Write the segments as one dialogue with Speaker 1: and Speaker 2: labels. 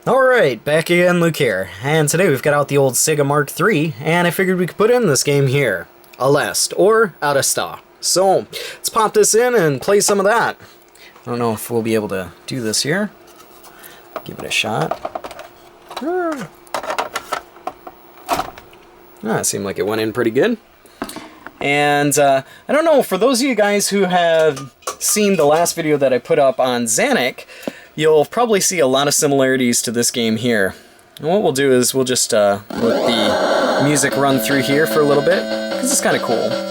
Speaker 1: Alright, back again, Luke here, and today we've got out the old Sega Mark III, and I figured we could put in this game here, Aleste, or Aleste. So, let's pop this in and play some of that. I don't know if we'll be able to do this here. Give it a shot. It seemed like it went in pretty good. And, I don't know, for those of you guys who have seen the last video that I put up on Zanac, you'll probably see a lot of similarities to this game here. And what we'll do is we'll just let the music run through here for a little bit, because it's kind of cool.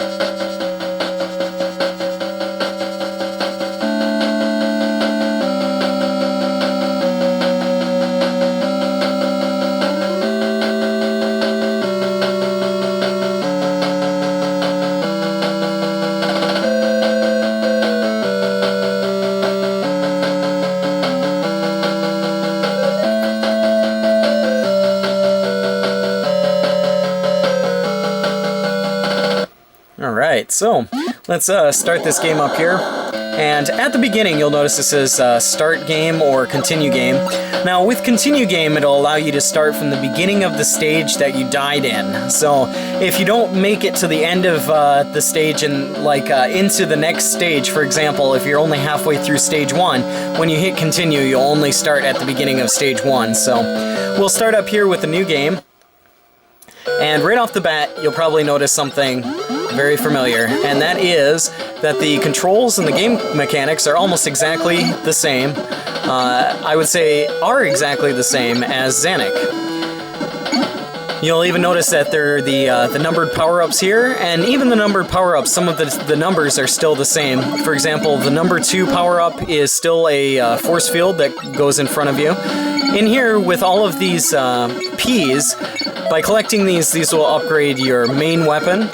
Speaker 1: Alright, so let's start this game up here. And at the beginning, you'll notice this says Start Game or Continue Game. Now, with Continue Game, it'll allow you to start from the beginning of the stage that you died in. So, if you don't make it to the end of the stage and, into the next stage, for example, if you're only halfway through Stage 1, when you hit Continue, you'll only start at the beginning of Stage 1. So, we'll start up here with a new game. And right off the bat, you'll probably notice something very familiar, and that is that the controls and the game mechanics are almost exactly the same. I would say are exactly the same as Zanac. You'll even notice that there are the numbered power-ups here, and even the numbered power-ups, some of the numbers are still the same. For example, the number 2 power-up is still a force field that goes in front of you. In here, with all of these Ps, by collecting these will upgrade your main weapon.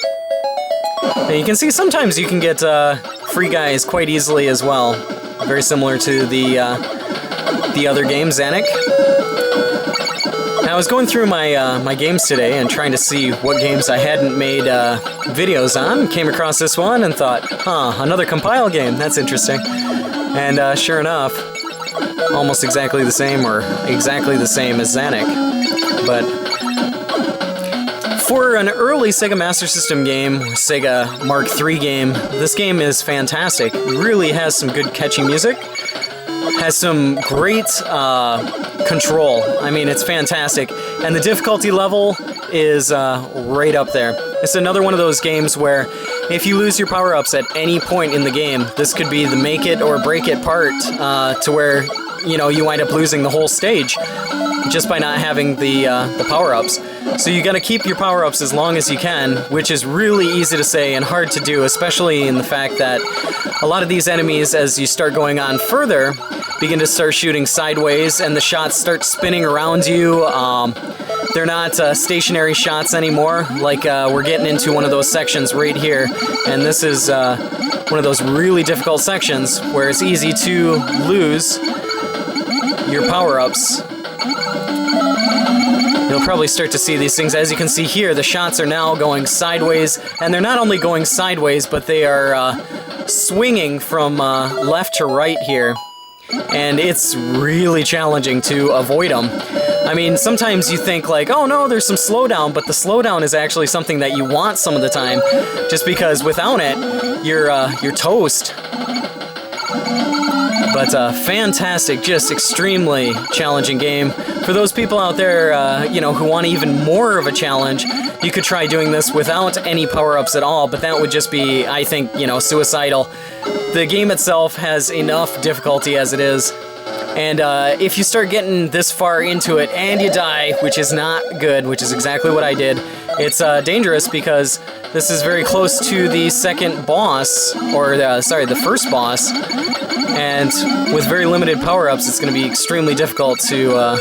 Speaker 1: And you can see sometimes you can get free guys quite easily as well. Very similar to the other game, Zanac. Now, I was going through my games today and trying to see what games I hadn't made videos on. Came across this one and thought, another compile game. That's interesting. And sure enough, almost exactly the same, or exactly the same as Zanac. But for an early Sega Master System game, Sega Mark III game, this game is fantastic. It really has some good catchy music, has some great control. I mean, it's fantastic. And the difficulty level is right up there. It's another one of those games where if you lose your power-ups at any point in the game, this could be the make it or break it part to where, you wind up losing the whole stage just by not having the power-ups. So you gotta keep your power-ups as long as you can, which is really easy to say and hard to do, especially in the fact that a lot of these enemies, as you start going on further, begin to start shooting sideways, and the shots start spinning around you. They're not stationary shots anymore, like we're getting into one of those sections right here, and this is one of those really difficult sections where it's easy to lose your power-ups. You'll probably start to see these things. As you can see here, the shots are now going sideways, and they're not only going sideways, but they are swinging from left to right here, and it's really challenging to avoid them. I mean, sometimes you think like, oh no, there's some slowdown, but the slowdown is actually something that you want some of the time, just because without it, you're toast. But fantastic, just extremely challenging game. For those people out there, who want even more of a challenge, you could try doing this without any power-ups at all, but that would just be, I think, suicidal. The game itself has enough difficulty as it is, and if you start getting this far into it and you die, which is not good, which is exactly what I did, it's dangerous because this is very close to the second boss, or the first boss, and with very limited power-ups, it's going to be extremely difficult to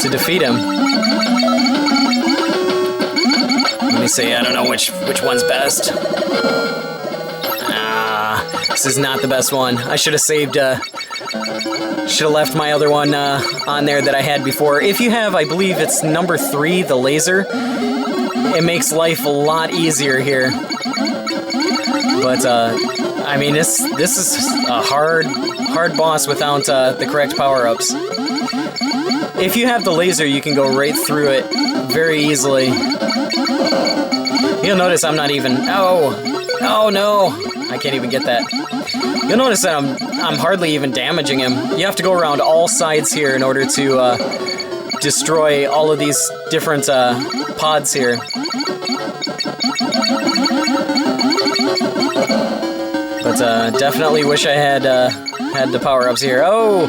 Speaker 1: defeat him. Let me see, I don't know which one's best. This is not the best one. I should have saved, should have left my other one on there that I had before. If you have, I believe it's number 3, the laser. It makes life a lot easier here. But, I mean, this is a hard boss without the correct power-ups. if you have the laser, you can go right through it very easily. You'll notice I'm not even... Oh no! I can't even get that. You'll notice that I'm hardly even damaging him. You have to go around all sides here in order to destroy all of these different pods here. But definitely wish I had the power-ups here. Oh!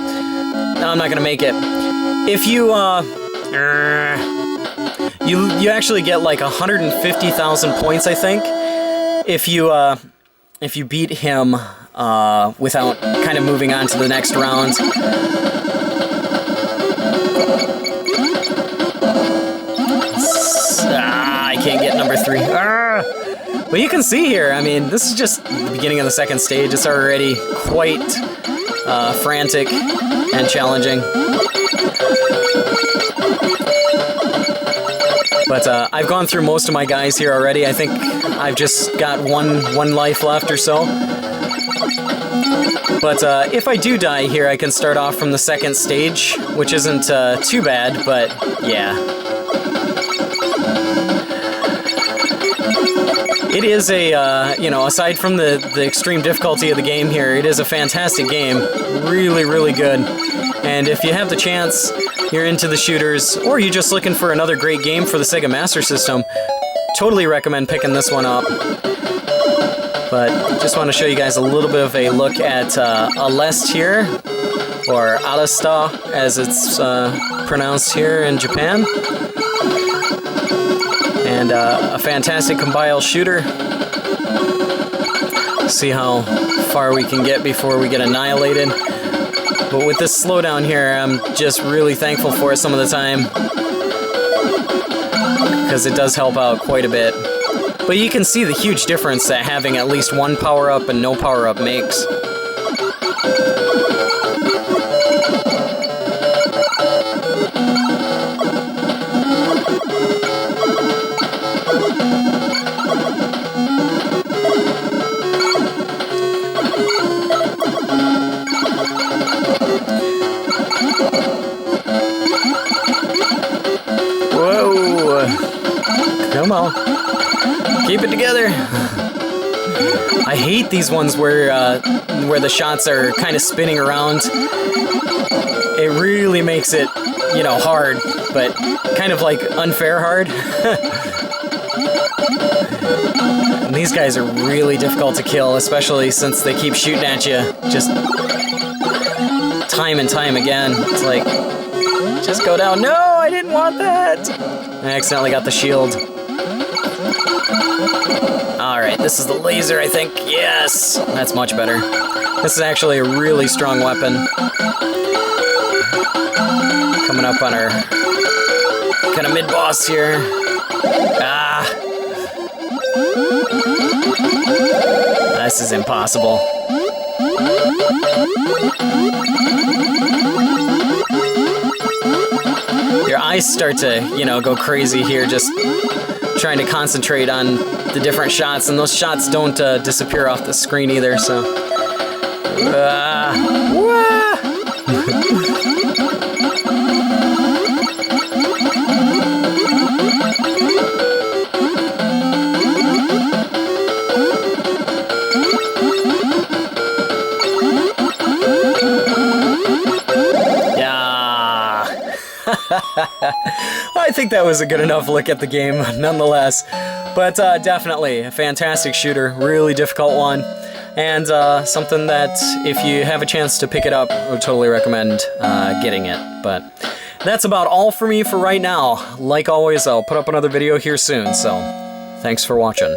Speaker 1: No, I'm not gonna make it. If you you actually get like 150,000 points, I think, if you beat him without kind of moving on to the next round. I can't get number 3. But you can see here, I mean, this is just the beginning of the second stage. It's already quite frantic and challenging. But I've gone through most of my guys here already. I think I've just got one life left or so. But if I do die here, I can start off from the second stage, which isn't too bad, but yeah. It is a, you know, aside from the extreme difficulty of the game here, it is a fantastic game. Really, really good. And if you have the chance, you're into the shooters, or you're just looking for another great game for the Sega Master System, totally recommend picking this one up. But just want to show you guys a little bit of a look at Aleste here, or Aleste as it's pronounced here in Japan. And a fantastic compile shooter. See how far we can get before we get annihilated. But with this slowdown here, I'm just really thankful for it some of the time, because it does help out quite a bit. But you can see the huge difference that having at least one power-up and no power-up makes. Whoa! Come on. Keep it together. I hate these ones where the shots are kind of spinning around. It really makes it, you know, hard, but kind of like unfair hard. And these guys are really difficult to kill, especially since they keep shooting at you just time and time again. It's like, just go down. No, I didn't want that. I accidentally got the shield. Alright, this is the laser, I think. Yes! That's much better. This is actually a really strong weapon. Coming up on our kind of mid-boss here. Ah! This is impossible. Your eyes start to, you know, go crazy here, just trying to concentrate on the different shots, and those shots don't disappear off the screen either, so... I think that was a good enough look at the game, nonetheless. But definitely a fantastic shooter, really difficult one, and something that if you have a chance to pick it up, I would totally recommend getting it. But that's about all for me for right now. Like always, I'll put up another video here soon, so thanks for watching.